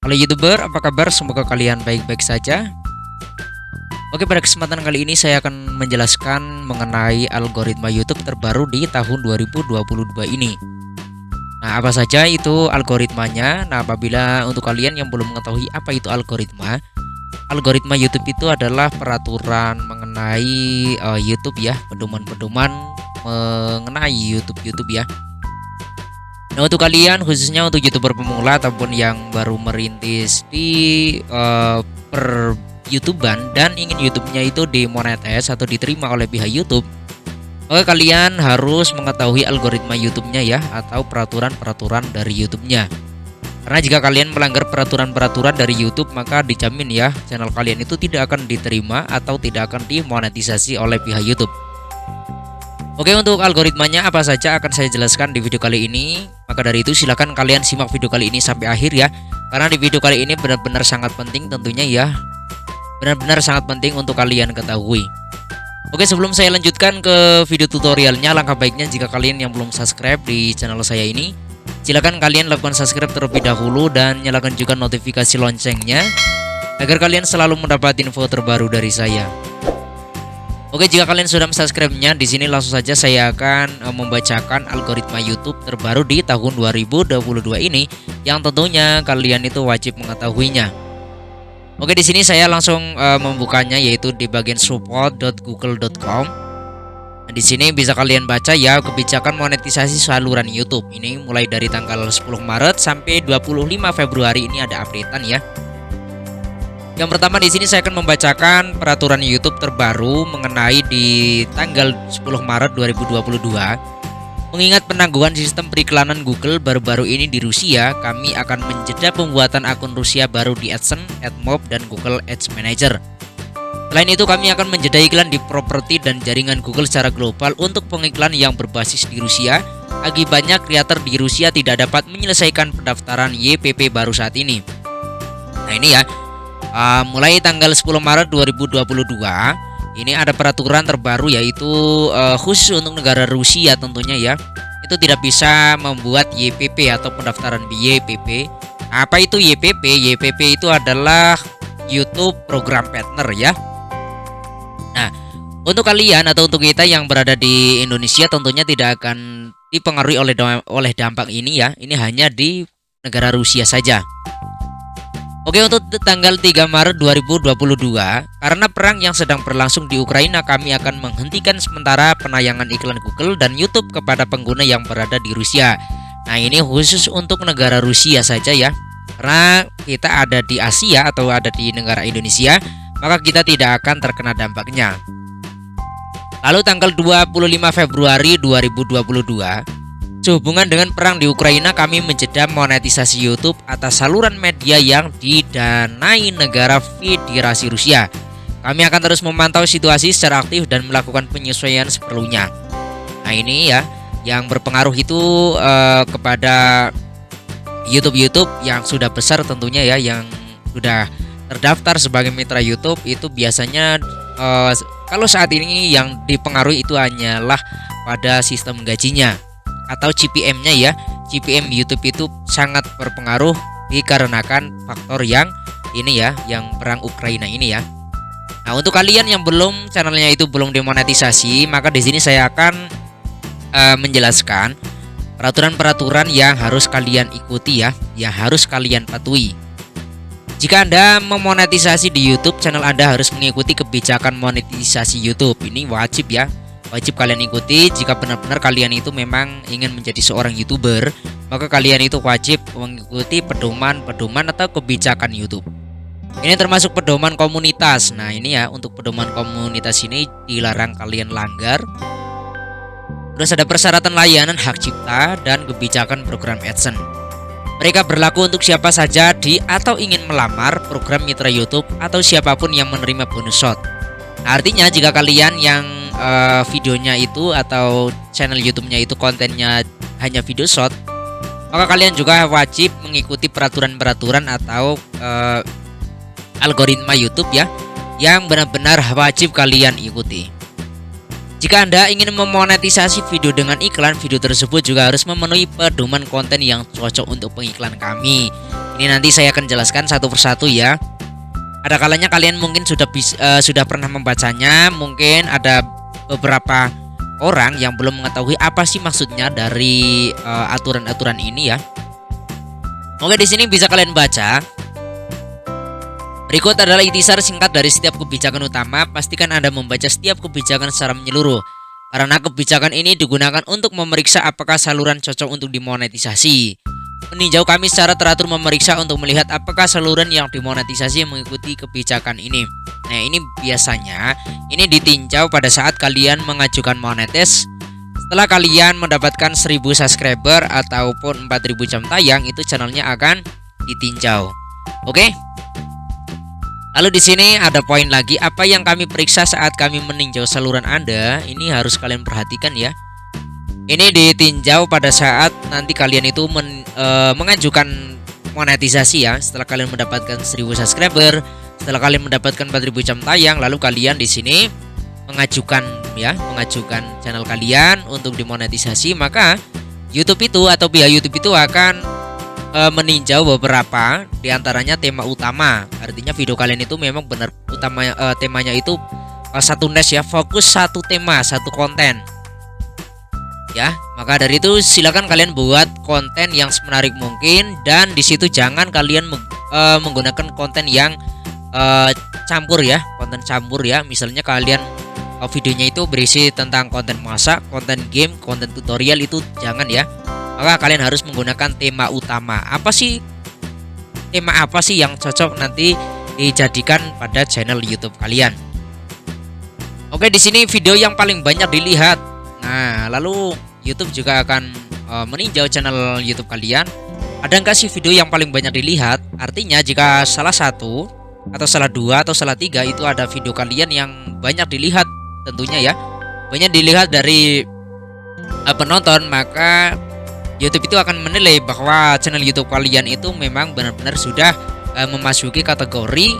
Halo YouTuber, apa kabar? Semoga kalian baik-baik saja. Oke, pada kesempatan kali ini saya akan menjelaskan mengenai algoritma YouTube terbaru di tahun 2022 ini. Nah, apa saja itu algoritmanya? Nah, apabila untuk kalian yang belum mengetahui apa itu algoritma, algoritma YouTube itu adalah peraturan mengenai YouTube ya, pedoman-pedoman mengenai YouTube ya. Nah, untuk kalian khususnya untuk YouTuber pemula ataupun yang baru merintis di per YouTuber dan ingin YouTube-nya itu dimonetize atau diterima oleh pihak YouTube, maka kalian harus mengetahui algoritma YouTube-nya ya, atau peraturan-peraturan dari YouTube-nya. Karena jika kalian melanggar peraturan-peraturan dari YouTube, maka dijamin ya channel kalian itu tidak akan diterima atau tidak akan dimonetisasi oleh pihak YouTube. Oke, untuk algoritmanya apa saja akan saya jelaskan di video kali ini. Maka dari itu silahkan kalian simak video kali ini sampai akhir ya, karena di video kali ini benar-benar sangat penting tentunya ya, benar-benar sangat penting untuk kalian ketahui. Oke, sebelum saya lanjutkan ke video tutorialnya, langkah baiknya jika kalian yang belum subscribe di channel saya ini, silahkan kalian lakukan subscribe terlebih dahulu dan nyalakan juga notifikasi loncengnya agar kalian selalu mendapat info terbaru dari saya. Oke, jika kalian sudah subscribe-nya, di sini langsung saja saya akan membacakan algoritma YouTube terbaru di tahun 2022 ini yang tentunya kalian itu wajib mengetahuinya. Oke, di sini saya langsung membukanya, yaitu di bagian support.google.com. Nah, di sini bisa kalian baca ya kebijakan monetisasi saluran YouTube. Ini mulai dari tanggal 10 Maret sampai 25 Februari ini ada updatean ya. Yang pertama di sini saya akan membacakan peraturan YouTube terbaru mengenai di tanggal 10 Maret 2022. Mengingat penangguhan sistem periklanan Google baru-baru ini di Rusia, kami akan menjeda pembuatan akun Rusia baru di AdSense, AdMob, dan Google Ads Manager. Selain itu, kami akan menjeda iklan di properti dan jaringan Google secara global untuk pengiklan yang berbasis di Rusia. Akibatnya, kreator di Rusia tidak dapat menyelesaikan pendaftaran YPP baru saat ini. Nah, ini ya. Mulai tanggal 10 Maret 2022 ini ada peraturan terbaru, yaitu khusus untuk negara Rusia tentunya ya, itu tidak bisa membuat YPP atau pendaftaran YPP. Apa itu YPP? YPP itu adalah YouTube Program Partner ya. Nah, untuk kalian atau untuk kita yang berada di Indonesia tentunya tidak akan dipengaruhi oleh dampak ini ya. Ini hanya di negara Rusia saja. Oke, untuk tanggal 3 Maret 2022, karena perang yang sedang berlangsung di Ukraina, kami akan menghentikan sementara penayangan iklan Google dan YouTube kepada pengguna yang berada di Rusia. Nah, ini khusus untuk negara Rusia saja ya. Karena kita ada di Asia atau ada di negara Indonesia, maka kita tidak akan terkena dampaknya. Lalu tanggal 25 Februari 2022, sehubungan dengan perang di Ukraina, kami menjeda monetisasi YouTube atas saluran media yang didanai negara Federasi Rusia. Kami akan terus memantau situasi secara aktif dan melakukan penyesuaian seperlunya. Nah, ini ya yang berpengaruh itu kepada YouTube yang sudah besar tentunya ya, yang sudah terdaftar sebagai mitra YouTube itu biasanya kalau saat ini yang dipengaruhi itu hanyalah pada sistem gajinya atau CPM-nya ya. CPM YouTube itu sangat berpengaruh dikarenakan faktor yang ini ya, yang perang Ukraina ini ya. Nah, untuk kalian yang belum channelnya itu belum dimonetisasi, maka di sini saya akan menjelaskan peraturan-peraturan yang harus kalian ikuti ya, yang harus kalian patuhi. Jika Anda memonetisasi di YouTube, channel Anda harus mengikuti kebijakan monetisasi YouTube. Ini wajib ya. Wajib kalian ikuti. Jika benar-benar kalian itu memang ingin menjadi seorang YouTuber, maka kalian itu wajib mengikuti pedoman-pedoman atau kebijakan YouTube. Ini termasuk pedoman komunitas. Nah, ini ya, untuk pedoman komunitas ini dilarang kalian langgar. Terus ada persyaratan layanan hak cipta dan kebijakan program AdSense. Mereka berlaku untuk siapa saja di atau ingin melamar program mitra YouTube atau siapapun yang menerima bonus shot. Nah, artinya jika kalian yang videonya itu atau channel YouTube-nya itu kontennya hanya video short, maka kalian juga wajib mengikuti peraturan-peraturan atau algoritma YouTube ya, yang benar-benar wajib kalian ikuti. Jika Anda ingin memonetisasi video dengan iklan, video tersebut juga harus memenuhi pedoman konten yang cocok untuk pengiklan kami. Ini nanti saya akan jelaskan satu persatu ya. Ada kalanya kalian mungkin sudah pernah membacanya, mungkin ada beberapa orang yang belum mengetahui apa sih maksudnya dari aturan-aturan ini ya. Oke, di sini bisa kalian baca. Berikut adalah intisar singkat dari setiap kebijakan utama. Pastikan Anda membaca setiap kebijakan secara menyeluruh, karena kebijakan ini digunakan untuk memeriksa apakah saluran cocok untuk dimonetisasi. Peninjau kami secara teratur memeriksa untuk melihat apakah saluran yang dimonetisasi mengikuti kebijakan ini. Nah, ini biasanya ini ditinjau pada saat kalian mengajukan monetis. Setelah kalian mendapatkan 1000 subscriber ataupun 4000 jam tayang, itu channelnya akan ditinjau. Oke? Lalu di sini ada poin lagi, apa yang kami periksa saat kami meninjau saluran Anda. Ini harus kalian perhatikan ya. Ini ditinjau pada saat nanti kalian itu mengajukan monetisasi ya. Setelah kalian mendapatkan 1000 subscriber, setelah kalian mendapatkan 4000 jam tayang, lalu kalian di sini mengajukan channel kalian untuk dimonetisasi, maka YouTube itu atau pihak YouTube itu akan meninjau beberapa diantaranya tema utama. Artinya video kalian itu memang benar utama, temanya itu satu niche ya, fokus satu tema, satu konten ya. Maka dari itu silakan kalian buat konten yang semenarik mungkin, dan di situ jangan kalian menggunakan konten yang campur ya, konten campur ya. Misalnya kalian videonya itu berisi tentang konten masak, konten game, konten tutorial, itu jangan ya. Maka kalian harus menggunakan tema utama. Tema apa sih yang cocok nanti dijadikan pada channel YouTube kalian? Oke, di sini video yang paling banyak dilihat. Nah, lalu YouTube juga akan meninjau channel YouTube kalian. Ada nggak sih video yang paling banyak dilihat? Artinya jika salah satu atau salah dua atau salah tiga itu ada video kalian yang banyak dilihat, tentunya ya, banyak dilihat dari penonton, maka YouTube itu akan menilai bahwa channel YouTube kalian itu memang benar-benar sudah memasuki kategori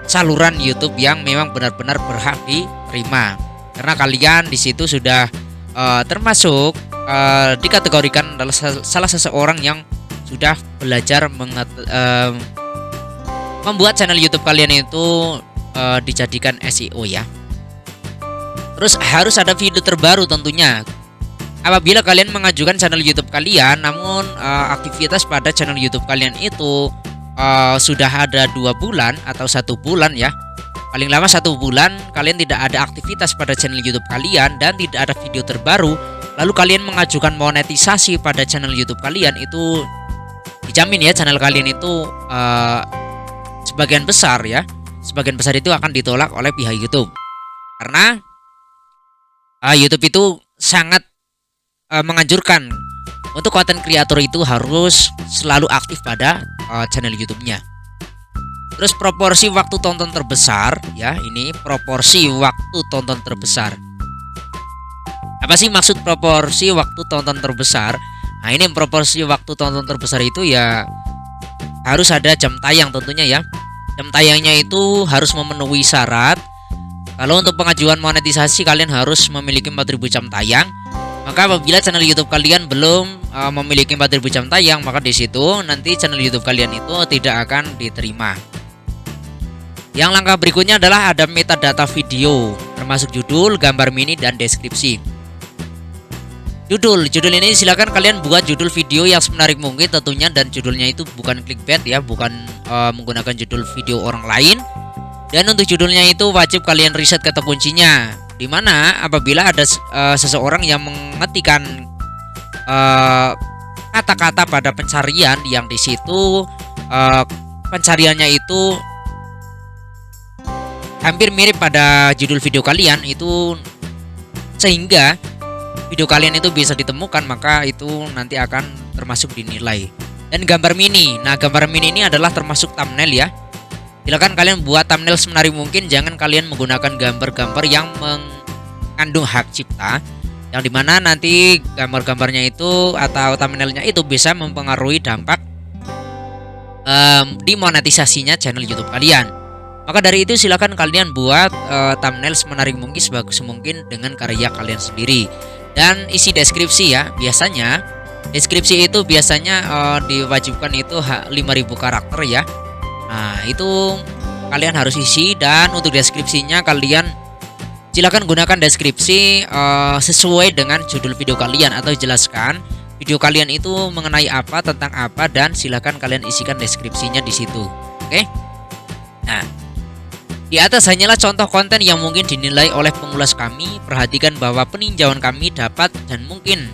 saluran YouTube yang memang benar-benar berhak diterima, karena kalian di situ sudah termasuk dikategorikan adalah salah seseorang yang sudah belajar membuat channel YouTube kalian itu dijadikan SEO ya. Terus harus ada video terbaru tentunya. Apabila kalian mengajukan channel YouTube kalian, namun aktivitas pada channel YouTube kalian itu sudah ada 2 bulan atau 1 bulan ya, paling lama 1 bulan kalian tidak ada aktivitas pada channel YouTube kalian dan tidak ada video terbaru, lalu kalian mengajukan monetisasi pada channel YouTube kalian, itu dijamin ya channel kalian itu sebagian besar itu akan ditolak oleh pihak YouTube, karena YouTube itu sangat menganjurkan untuk konten kreator itu harus selalu aktif pada channel YouTube-nya. Terus proporsi waktu tonton terbesar ya, ini proporsi waktu tonton terbesar. Apa sih maksud proporsi waktu tonton terbesar? Nah, ini proporsi waktu tonton terbesar itu ya harus ada jam tayang tentunya ya. Jam tayangnya itu harus memenuhi syarat. Kalau untuk pengajuan monetisasi kalian harus memiliki 4000 jam tayang. Maka apabila channel YouTube kalian belum memiliki 4000 jam tayang, maka di situ nanti channel YouTube kalian itu tidak akan diterima. Yang langkah berikutnya adalah ada metadata video, termasuk judul, gambar mini, dan deskripsi. Judul ini silakan kalian buat judul video yang semenarik mungkin tentunya, dan judulnya itu bukan clickbait ya, bukan menggunakan judul video orang lain. Dan untuk judulnya itu wajib kalian riset kata kuncinya, dimana apabila ada seseorang yang mengetikkan kata-kata pada pencarian yang di situ pencariannya itu hampir mirip pada judul video kalian itu, sehingga video kalian itu bisa ditemukan, maka itu nanti akan termasuk dinilai. Dan gambar mini, nah gambar mini ini adalah termasuk thumbnail ya. Silakan kalian buat thumbnail semenarik mungkin, jangan kalian menggunakan gambar-gambar yang mengandung hak cipta, yang dimana nanti gambar-gambarnya itu atau thumbnailnya itu bisa mempengaruhi dampak dimonetisasinya channel YouTube kalian. Maka dari itu silakan kalian buat thumbnail semenarik mungkin, sebagus mungkin dengan karya kalian sendiri. Dan isi deskripsi ya, biasanya deskripsi itu biasanya diwajibkan itu 5.000 karakter ya. Nah, itu kalian harus isi, dan untuk deskripsinya kalian silakan gunakan deskripsi sesuai dengan judul video kalian, atau jelaskan video kalian itu mengenai apa, tentang apa, dan silakan kalian isikan deskripsinya di situ. Oke. Nah, di atas hanyalah contoh konten yang mungkin dinilai oleh pengulas kami. Perhatikan bahwa peninjauan kami dapat dan mungkin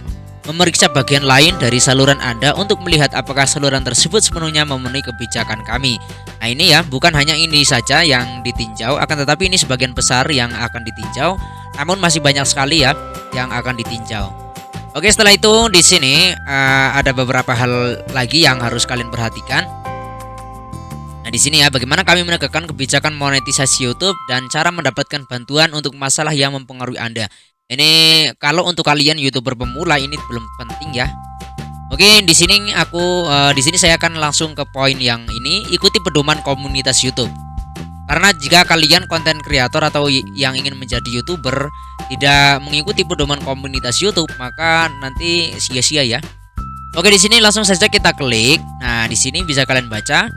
memeriksa bagian lain dari saluran Anda untuk melihat apakah saluran tersebut sepenuhnya memenuhi kebijakan kami. Nah, ini ya, bukan hanya ini saja yang ditinjau, akan tetapi ini sebagian besar yang akan ditinjau, namun masih banyak sekali ya yang akan ditinjau. Oke, setelah itu di sini ada beberapa hal lagi yang harus kalian perhatikan. Nah, di sini ya, bagaimana kami menegakkan kebijakan monetisasi YouTube dan cara mendapatkan bantuan untuk masalah yang mempengaruhi Anda. Ini kalau untuk kalian YouTuber pemula ini belum penting ya. Oke, di sini saya akan langsung ke poin yang ini, ikuti pedoman komunitas YouTube. Karena jika kalian konten kreator atau yang ingin menjadi YouTuber tidak mengikuti pedoman komunitas YouTube, maka nanti sia-sia ya. Oke, di sini langsung saja kita klik. Nah, di sini bisa kalian baca.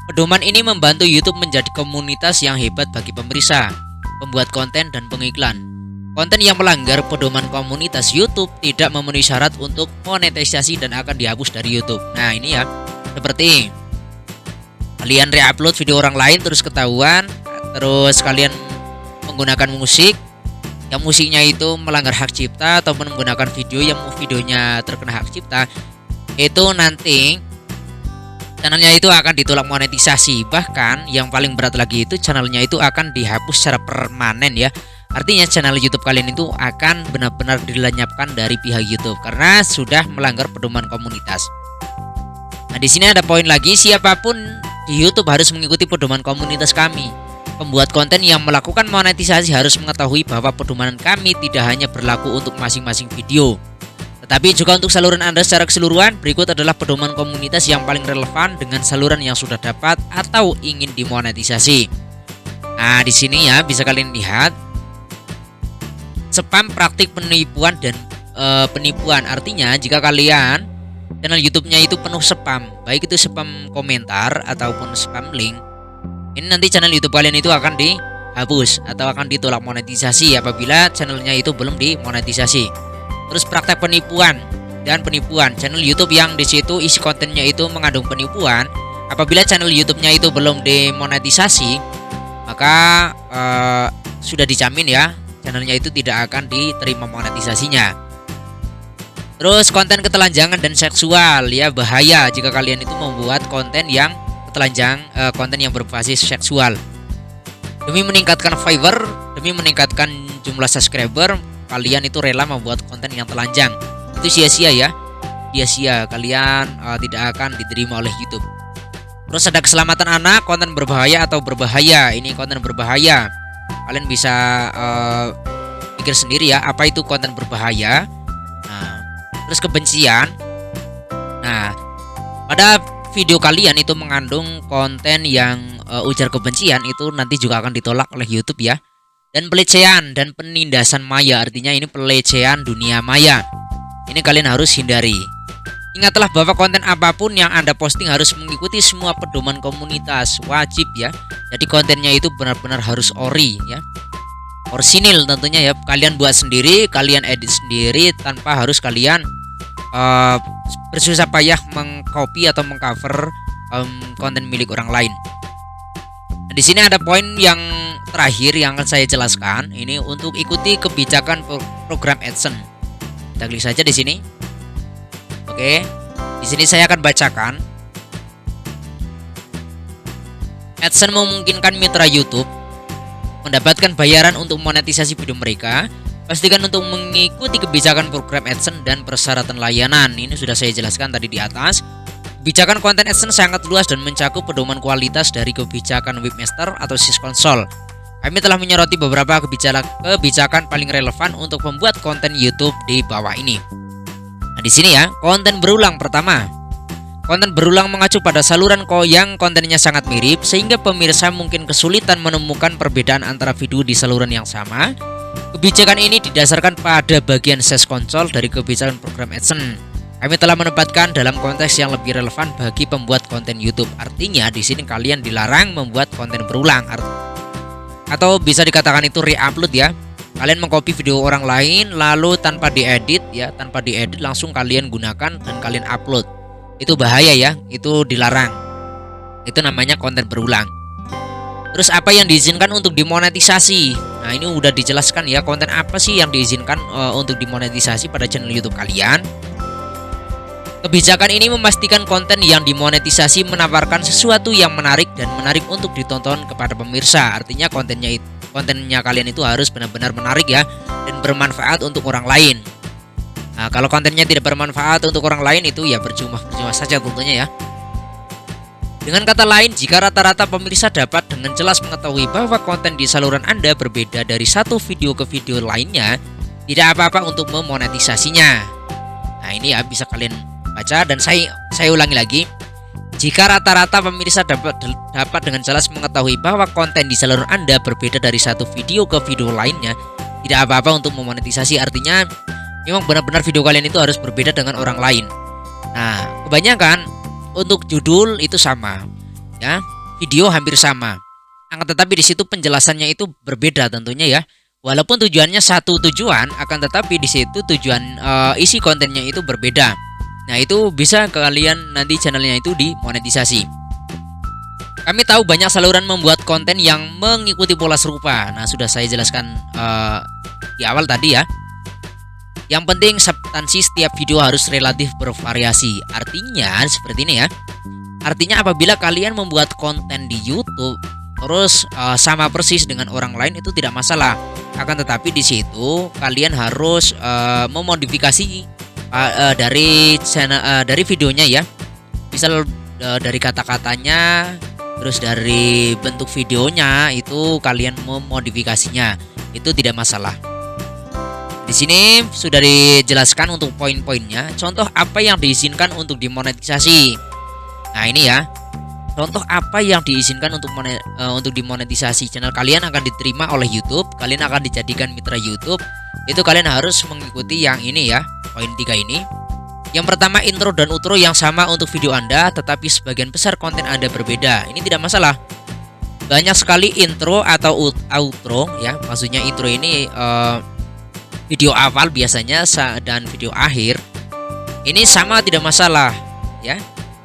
Pedoman ini membantu YouTube menjadi komunitas yang hebat bagi pemirsa, pembuat konten, dan pengiklan. Konten yang melanggar pedoman komunitas YouTube tidak memenuhi syarat untuk monetisasi dan akan dihapus dari YouTube. Nah, ini ya, seperti kalian re-upload video orang lain terus ketahuan, terus kalian menggunakan musik yang musiknya itu melanggar hak cipta, atau menggunakan video yang videonya terkena hak cipta, itu nanti channelnya itu akan ditolak monetisasi. Bahkan yang paling berat lagi itu channelnya itu akan dihapus secara permanen ya. Artinya channel YouTube kalian itu akan benar-benar dilenyapkan dari pihak YouTube karena sudah melanggar pedoman komunitas. Nah, di sini ada poin lagi, siapapun di YouTube harus mengikuti pedoman komunitas kami. Pembuat konten yang melakukan monetisasi harus mengetahui bahwa pedoman kami tidak hanya berlaku untuk masing-masing video, tetapi juga untuk saluran Anda secara keseluruhan. Berikut adalah pedoman komunitas yang paling relevan dengan saluran yang sudah dapat atau ingin dimonetisasi. Nah, di sini ya bisa kalian lihat spam, praktik penipuan dan penipuan. Artinya jika kalian channel YouTube-nya itu penuh spam, baik itu spam komentar ataupun spam link, ini nanti channel YouTube kalian itu akan dihapus atau akan ditolak monetisasi apabila channelnya itu belum dimonetisasi. Terus praktek penipuan dan penipuan, channel YouTube yang di situ isi kontennya itu mengandung penipuan, apabila channel YouTube-nya itu belum dimonetisasi, maka sudah dijamin ya channelnya itu tidak akan diterima monetisasinya. Terus konten ketelanjangan dan seksual ya, bahaya jika kalian itu membuat konten yang telanjang, konten yang berbasis seksual. Demi meningkatkan viewer, demi meningkatkan jumlah subscriber, kalian itu rela membuat konten yang telanjang. Itu sia-sia ya, sia-sia, kalian tidak akan diterima oleh YouTube. Terus ada keselamatan anak, konten berbahaya atau berbahaya. Ini konten berbahaya, kalian bisa pikir sendiri ya, apa itu konten berbahaya. Nah, terus kebencian. Nah, pada video kalian itu mengandung konten yang ujar kebencian, itu nanti juga akan ditolak oleh YouTube ya. Dan pelecehan dan penindasan maya, artinya ini pelecehan dunia maya, ini kalian harus hindari. Ingatlah bahwa konten apapun yang Anda posting harus mengikuti semua pedoman komunitas, wajib ya. Jadi kontennya itu benar-benar harus ori ya, orsinil tentunya ya. Kalian buat sendiri, kalian edit sendiri tanpa harus kalian bersusah payah mengcopy atau mengcover konten milik orang lain. Nah, di sini ada poin yang terakhir yang akan saya jelaskan. Ini untuk ikuti kebijakan program AdSense. Kita klik saja di sini. Oke, di sini saya akan bacakan. AdSense memungkinkan mitra YouTube mendapatkan bayaran untuk monetisasi video mereka. Pastikan untuk mengikuti kebijakan program AdSense dan persyaratan layanan. Ini sudah saya jelaskan tadi di atas. Kebijakan konten AdSense sangat luas dan mencakup pedoman kualitas dari kebijakan webmaster atau syskonsol. Kami telah menyoroti beberapa kebijakan paling relevan untuk membuat konten YouTube di bawah ini. Nah, di sini ya, konten berulang pertama. Konten berulang mengacu pada saluran yang kontennya sangat mirip, sehingga pemirsa mungkin kesulitan menemukan perbedaan antara video di saluran yang sama. Kebijakan ini didasarkan pada bagian Search Console dari kebijakan program AdSense. Kami telah menempatkan dalam konteks yang lebih relevan bagi pembuat konten YouTube. Artinya di sini kalian dilarang membuat konten berulang, atau bisa dikatakan itu re-upload ya. Kalian mengcopy video orang lain lalu tanpa diedit langsung kalian gunakan dan kalian upload. Itu bahaya ya, itu dilarang. Itu namanya konten berulang. Terus apa yang diizinkan untuk dimonetisasi? Nah, ini udah dijelaskan ya, konten apa sih yang diizinkan untuk dimonetisasi pada channel YouTube kalian. Kebijakan ini memastikan konten yang dimonetisasi menawarkan sesuatu yang menarik dan menarik untuk ditonton kepada pemirsa. Artinya kontennya kalian itu harus benar-benar menarik ya, dan bermanfaat untuk orang lain. Nah, kalau kontennya tidak bermanfaat untuk orang lain itu ya percuma saja tentunya ya. Dengan kata lain, jika rata-rata pemirsa dapat dengan jelas mengetahui bahwa konten di saluran Anda berbeda dari satu video ke video lainnya, tidak apa-apa untuk memonetisasinya. Nah, ini ya bisa kalian baca, dan saya ulangi lagi. Jika rata-rata pemirsa dapat dengan jelas mengetahui bahwa konten di saluran Anda berbeda dari satu video ke video lainnya, tidak apa-apa untuk memonetisasi. Artinya memang benar-benar video kalian itu harus berbeda dengan orang lain. Nah, kebanyakan untuk judul itu sama, ya, video hampir sama. Akan tetapi di situ penjelasannya itu berbeda tentunya ya. Walaupun tujuannya satu tujuan, akan tetapi di situ tujuan isi kontennya itu berbeda. Nah, itu bisa kalian nanti channelnya itu dimonetisasi. Kami tahu banyak saluran membuat konten yang mengikuti pola serupa. Nah, sudah saya jelaskan di awal tadi ya. Yang penting substansi setiap video harus relatif bervariasi. Artinya seperti ini ya. Artinya apabila kalian membuat konten di YouTube terus sama persis dengan orang lain itu tidak masalah. Akan tetapi di situ kalian harus memodifikasi dari channel dari videonya ya. Misal dari kata-katanya, terus dari bentuk videonya itu kalian memodifikasinya. Itu tidak masalah. Di sini sudah dijelaskan untuk poin-poinnya. Contoh apa yang diizinkan untuk dimonetisasi. Nah, ini ya. Contoh apa yang diizinkan untuk dimonetisasi. Channel kalian akan diterima oleh YouTube, kalian akan dijadikan mitra YouTube. Itu kalian harus mengikuti yang ini ya, poin 3 ini. Yang pertama, intro dan outro yang sama untuk video Anda, tetapi sebagian besar konten Anda berbeda. Ini tidak masalah. Banyak sekali intro atau outro ya. Maksudnya intro ini video awal biasanya dan video akhir ini sama, tidak masalah ya.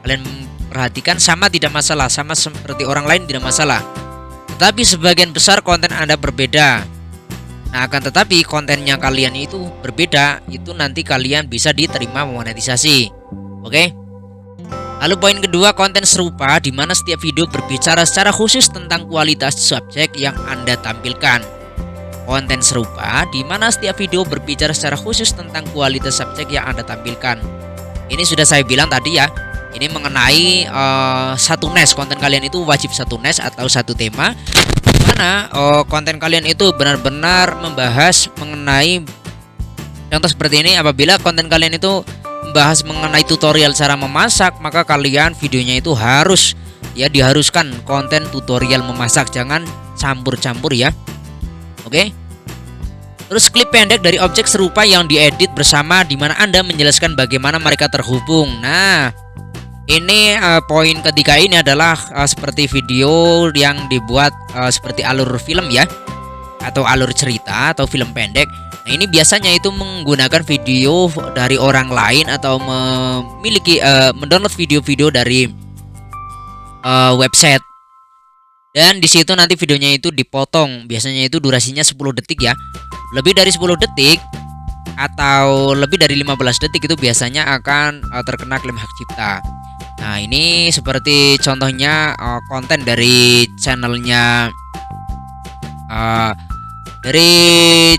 Kalian perhatikan, sama tidak masalah, sama seperti orang lain tidak masalah. Tetapi sebagian besar konten Anda berbeda. Nah, akan tetapi kontennya kalian itu berbeda, itu nanti kalian bisa diterima monetisasi. Oke. Lalu poin kedua, konten serupa di mana setiap video berbicara secara khusus tentang kualitas subjek yang Anda tampilkan. Konten serupa di mana setiap video berbicara secara khusus tentang kualitas subjek yang Anda tampilkan. Ini sudah saya bilang tadi ya. Ini mengenai satu niche. Konten kalian itu wajib satu niche atau satu tema, di mana konten kalian itu benar-benar membahas mengenai, contoh seperti ini, apabila konten kalian itu membahas mengenai tutorial cara memasak, maka kalian videonya itu harus ya, diharuskan konten tutorial memasak, jangan campur-campur ya. Oke. Terus klip pendek dari objek serupa yang diedit bersama, di mana Anda menjelaskan bagaimana mereka terhubung. Nah, ini poin ketiga ini adalah seperti video yang dibuat seperti alur film ya, atau alur cerita atau film pendek. Nah, ini biasanya itu menggunakan video dari orang lain atau memiliki mendownload video-video dari website. Dan di situ nanti videonya itu dipotong. Biasanya itu durasinya 10 detik ya. Lebih dari 10 detik atau lebih dari 15 detik itu biasanya akan terkena klaim hak cipta. Nah, ini seperti contohnya konten dari channelnya dari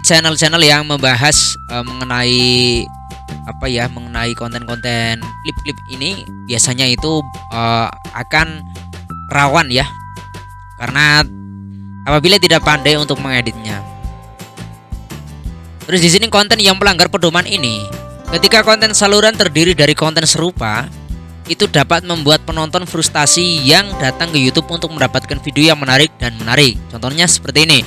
channel-channel yang membahas mengenai apa ya, mengenai konten-konten klip-klip ini biasanya itu akan rawan ya, karena apabila tidak pandai untuk mengeditnya. Terus di sini konten yang melanggar pedoman ini, ketika konten saluran terdiri dari konten serupa, itu dapat membuat penonton frustasi yang datang ke YouTube untuk mendapatkan video yang menarik dan menarik. Contohnya seperti ini.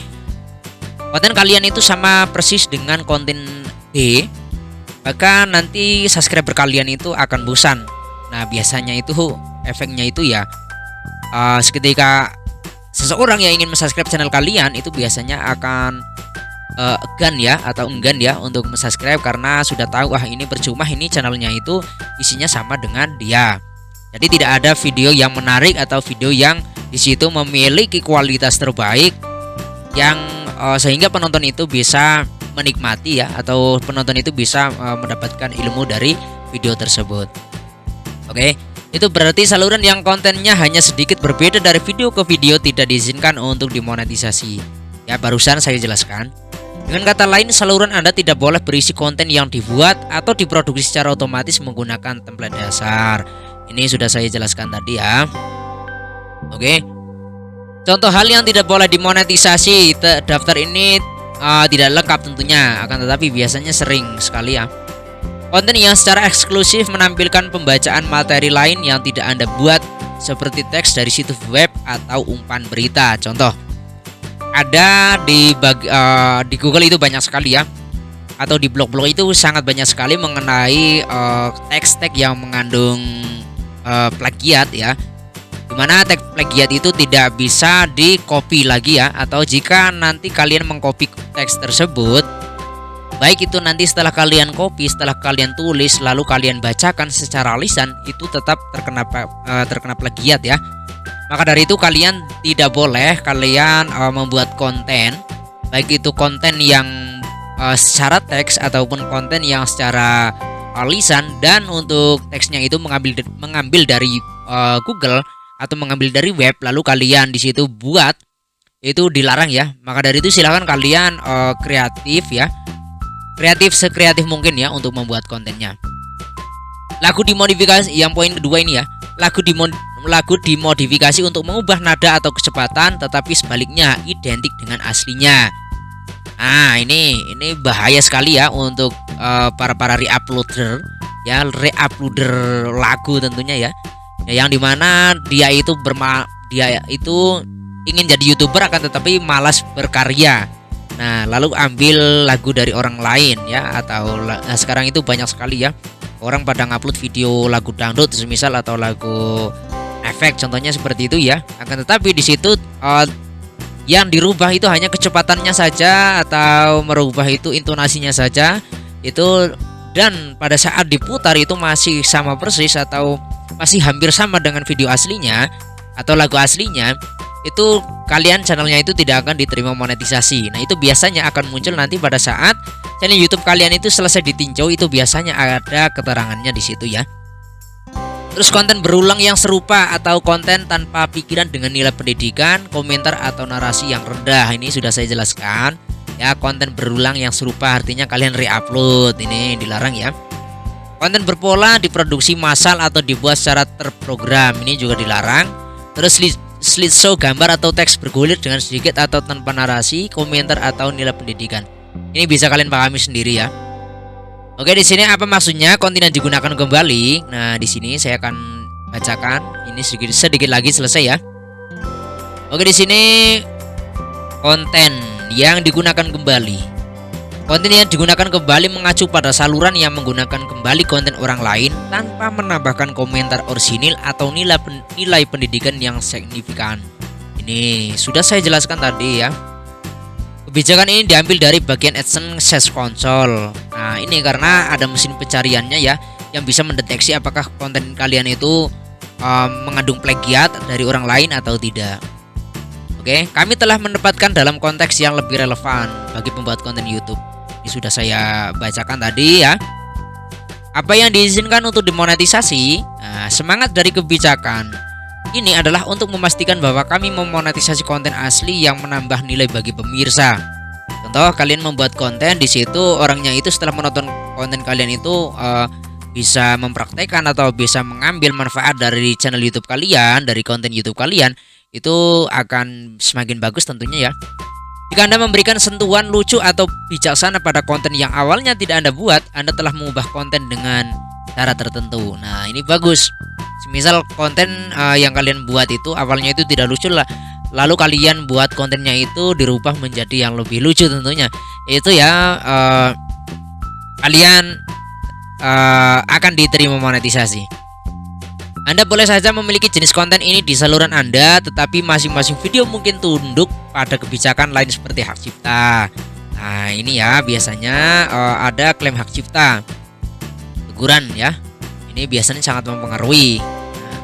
Konten kalian itu sama persis dengan konten B, maka nanti subscriber kalian itu akan bosan. Nah, biasanya itu efeknya itu ya ketika seseorang yang ingin mensubscribe channel kalian itu biasanya akan enggan ya atau enggan ya untuk mensubscribe karena sudah tahu ini percuma, ini channelnya itu isinya sama dengan dia. Jadi tidak ada video yang menarik atau video yang di situ memiliki kualitas terbaik yang sehingga penonton itu bisa menikmati ya, atau penonton itu bisa mendapatkan ilmu dari video tersebut. Oke, itu berarti saluran yang kontennya hanya sedikit berbeda dari video ke video tidak diizinkan untuk dimonetisasi. Ya, barusan saya jelaskan. Dengan kata lain, saluran Anda tidak boleh berisi konten yang dibuat atau diproduksi secara otomatis menggunakan template dasar. Ini sudah saya jelaskan tadi ya. Oke. Contoh hal yang tidak boleh dimonetisasi, daftar ini tidak lengkap tentunya, akan tetapi biasanya sering sekali ya. Konten yang secara eksklusif menampilkan pembacaan materi lain yang tidak Anda buat, seperti teks dari situs web atau umpan berita. Contoh, ada di Google itu banyak sekali ya, atau di blog-blog itu sangat banyak sekali mengenai teks-teks yang mengandung plagiat ya, dimana teks plagiat itu tidak bisa di copy lagi ya, atau jika nanti kalian mengcopy teks tersebut, baik itu nanti setelah kalian copy, setelah kalian tulis lalu kalian bacakan secara lisan, itu tetap terkena plagiat ya. Maka dari itu kalian tidak boleh kalian membuat konten, baik itu konten yang secara teks ataupun konten yang secara lisan, dan untuk teksnya itu mengambil dari Google atau mengambil dari web lalu kalian di situ buat, itu dilarang ya. Maka dari itu silahkan kalian kreatif ya, kreatif sekreatif mungkin ya untuk membuat kontennya. Lagu dimodifikasi, yang poin kedua ini ya, lagu dimodifikasi untuk mengubah nada atau kecepatan, tetapi sebaliknya identik dengan aslinya. Nah, ini bahaya sekali ya untuk para reuploader ya, reuploader lagu tentunya ya, yang dimana dia itu ingin jadi YouTuber akan tetapi malas berkarya. Nah, lalu ambil lagu dari orang lain ya, atau sekarang itu banyak sekali ya orang pada ngupload video lagu dangdut semisal atau lagu efek, contohnya seperti itu ya. Akan tetapi di situ yang dirubah itu hanya kecepatannya saja atau merubah itu intonasinya saja itu, dan pada saat diputar itu masih sama persis atau masih hampir sama dengan video aslinya atau lagu aslinya, itu kalian channelnya itu tidak akan diterima monetisasi. Nah, itu biasanya akan muncul nanti pada saat channel YouTube kalian itu selesai ditinjau, itu biasanya ada keterangannya di situ ya. Terus konten berulang yang serupa atau konten tanpa pikiran dengan nilai pendidikan, komentar atau narasi yang rendah. Ini sudah saya jelaskan ya. Konten berulang yang serupa artinya kalian reupload, ini dilarang ya. Konten berpola diproduksi massal atau dibuat secara terprogram, ini juga dilarang. Terus slideshow gambar atau teks bergulir dengan sedikit atau tanpa narasi, komentar atau nilai pendidikan. Ini bisa kalian pahami sendiri ya. Oke, di sini apa maksudnya konten yang digunakan kembali? Nah, di sini saya akan bacakan. Ini sedikit lagi selesai ya. Oke, di sini konten yang digunakan kembali. Konten yang digunakan kembali mengacu pada saluran yang menggunakan kembali konten orang lain tanpa menambahkan komentar orisinil atau nilai pendidikan yang signifikan. Ini sudah saya jelaskan tadi ya. Kebijakan ini diambil dari bagian AdSense Search Console. Nah, ini karena ada mesin pencariannya ya, yang bisa mendeteksi apakah konten kalian itu mengandung plagiat dari orang lain atau tidak. Oke, kami telah menempatkan dalam konteks yang lebih relevan bagi pembuat konten YouTube. Ini sudah saya bacakan tadi ya. Apa yang diizinkan untuk dimonetisasi? Nah, semangat dari kebijakan ini adalah untuk memastikan bahwa kami memonetisasi konten asli yang menambah nilai bagi pemirsa. Contoh, kalian membuat konten di situ, orangnya itu setelah menonton konten kalian itu bisa mempraktekkan atau bisa mengambil manfaat dari channel YouTube kalian, dari konten YouTube kalian, itu akan semakin bagus tentunya ya. Jika Anda memberikan sentuhan lucu atau bijaksana pada konten yang awalnya tidak Anda buat, Anda telah mengubah konten dengan cara tertentu. Nah, ini bagus. Misal konten yang kalian buat itu awalnya itu tidak lucu lah, lalu kalian buat kontennya itu dirubah menjadi yang lebih lucu tentunya. Itu ya kalian akan diterima monetisasi. Anda boleh saja memiliki jenis konten ini di saluran Anda, tetapi masing-masing video mungkin tunduk pada kebijakan lain seperti hak cipta. Nah, ini ya biasanya ada klaim hak cipta, teguran ya. Ini biasanya sangat mempengaruhi. Nah,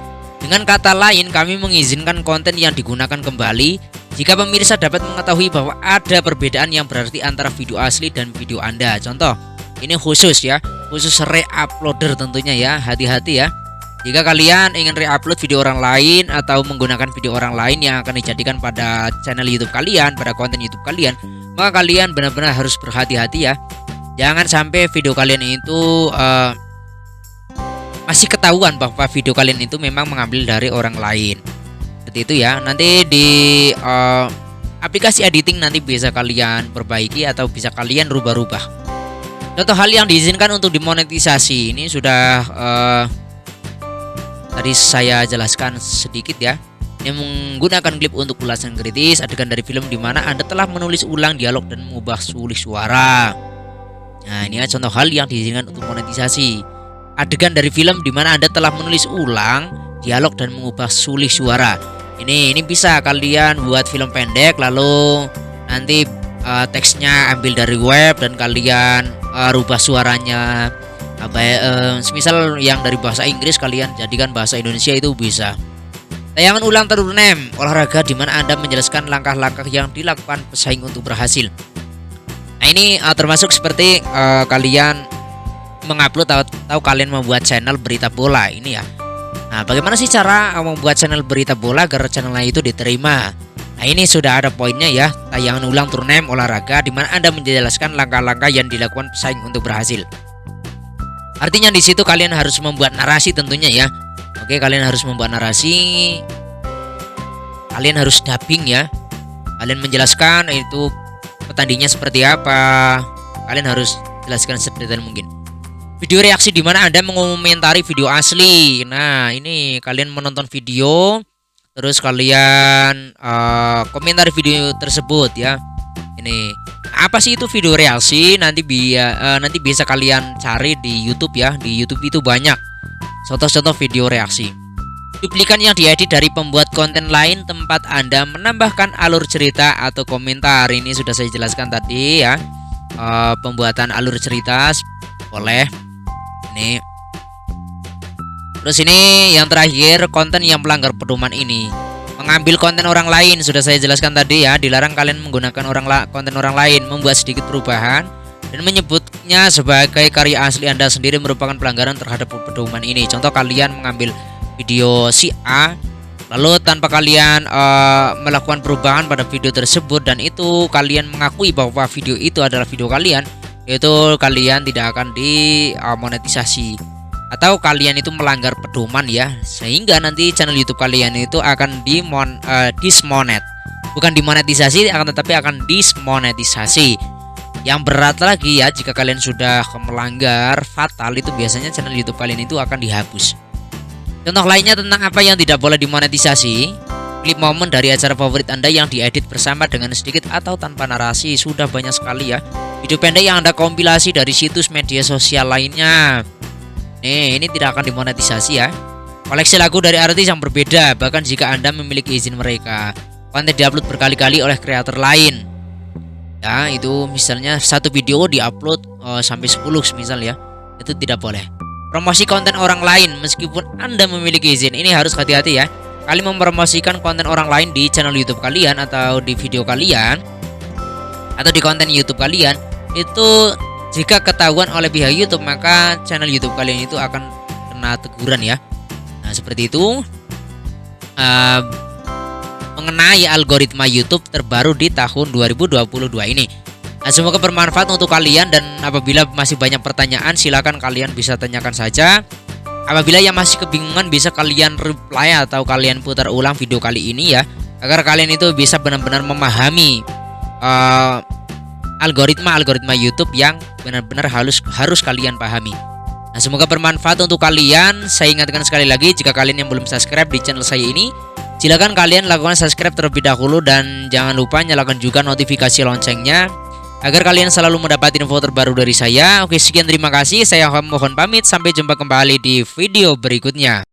dengan kata lain, kami mengizinkan konten yang digunakan kembali jika pemirsa dapat mengetahui bahwa ada perbedaan yang berarti antara video asli dan video Anda. Contoh, ini khusus ya, khusus re-uploader tentunya ya, hati-hati ya. Jika kalian ingin re-upload video orang lain atau menggunakan video orang lain yang akan dijadikan pada channel YouTube kalian, pada konten YouTube kalian, maka kalian benar-benar harus berhati-hati ya. Jangan sampai video kalian itu masih ketahuan bahwa video kalian itu memang mengambil dari orang lain. Seperti itu ya. Nanti di aplikasi editing nanti bisa kalian perbaiki atau bisa kalian rubah-rubah. Contoh hal yang diizinkan untuk dimonetisasi ini sudah tadi saya jelaskan sedikit ya. Yang menggunakan klip untuk ulasan kritis, adegan dari film di mana Anda telah menulis ulang dialog dan mengubah sulih suara. Nah, ini contoh hal yang diizinkan untuk monetisasi. Adegan dari film di mana Anda telah menulis ulang dialog dan mengubah sulih suara. Ini bisa kalian buat film pendek, lalu nanti teksnya ambil dari web dan kalian rubah suaranya. Semisal yang dari bahasa Inggris kalian jadikan bahasa Indonesia itu bisa. Tayangan ulang turnem olahraga di mana Anda menjelaskan langkah-langkah yang dilakukan pesaing untuk berhasil. Nah, ini termasuk seperti kalian mengupload atau kalian membuat channel berita bola ini ya. Nah, bagaimana sih cara membuat channel berita bola agar channelnya itu diterima? Nah, ini sudah ada poinnya ya. Tayangan ulang turnem olahraga di mana Anda menjelaskan langkah-langkah yang dilakukan pesaing untuk berhasil. Artinya di situ kalian harus membuat narasi tentunya ya. Oke, kalian harus membuat narasi. Kalian harus dubbing ya. Kalian menjelaskan itu pertandingannya seperti apa. Kalian harus jelaskan sedetail mungkin. Video reaksi di mana Anda mengomentari video asli. Nah, ini kalian menonton video terus kalian komentari video tersebut ya. Ini apa sih itu video reaksi? Nanti bisa kalian cari di YouTube ya. Di YouTube itu banyak contoh-contoh video reaksi. Cuplikan yang diedit dari pembuat konten lain tempat Anda menambahkan alur cerita atau komentar. Ini sudah saya jelaskan tadi ya. Pembuatan alur cerita boleh. Ini. Terus ini yang terakhir, konten yang melanggar pedoman ini. Mengambil konten orang lain sudah saya jelaskan tadi ya. Dilarang kalian menggunakan konten orang lain, membuat sedikit perubahan dan menyebutnya sebagai karya asli Anda sendiri merupakan pelanggaran terhadap pedoman ini. Contoh, kalian mengambil video si A lalu tanpa kalian melakukan perubahan pada video tersebut dan itu kalian mengakui bahwa video itu adalah video kalian, itu kalian tidak akan dimonetisasi. Atau kalian itu melanggar pedoman ya, sehingga nanti channel YouTube kalian itu akan dismonet, bukan dimonetisasi, akan tetapi akan dismonetisasi. Yang berat lagi ya, jika kalian sudah melanggar fatal itu biasanya channel YouTube kalian itu akan dihapus. Contoh lainnya tentang apa yang tidak boleh dimonetisasi, klip momen dari acara favorit Anda yang diedit bersama dengan sedikit atau tanpa narasi. Sudah banyak sekali ya video pendek yang Anda kompilasi dari situs media sosial lainnya. Ini tidak akan dimonetisasi ya. Koleksi lagu dari artis yang berbeda, bahkan jika Anda memiliki izin mereka. Konten diupload berkali-kali oleh kreator lain. Ya, itu misalnya satu video diupload sampai 10 misal ya. Itu tidak boleh. Promosi konten orang lain meskipun Anda memiliki izin. Ini harus hati-hati ya. Kalian mempromosikan konten orang lain di channel YouTube kalian atau di video kalian atau di konten YouTube kalian, itu jika ketahuan oleh pihak YouTube maka channel YouTube kalian itu akan kena teguran ya. Nah, seperti itu mengenai algoritma YouTube terbaru di tahun 2022 ini. Nah, semoga bermanfaat untuk kalian dan apabila masih banyak pertanyaan silakan kalian bisa tanyakan saja. Apabila yang masih kebingungan bisa kalian reply atau kalian putar ulang video kali ini ya, agar kalian itu bisa benar-benar memahami algoritma YouTube yang benar-benar harus kalian pahami. Nah, semoga bermanfaat untuk kalian. Saya ingatkan sekali lagi, jika kalian yang belum subscribe di channel saya ini, silakan kalian lakukan subscribe terlebih dahulu dan jangan lupa nyalakan juga notifikasi loncengnya agar kalian selalu mendapat info terbaru dari saya. Oke, sekian, terima kasih. Saya mohon pamit, sampai jumpa kembali di video berikutnya.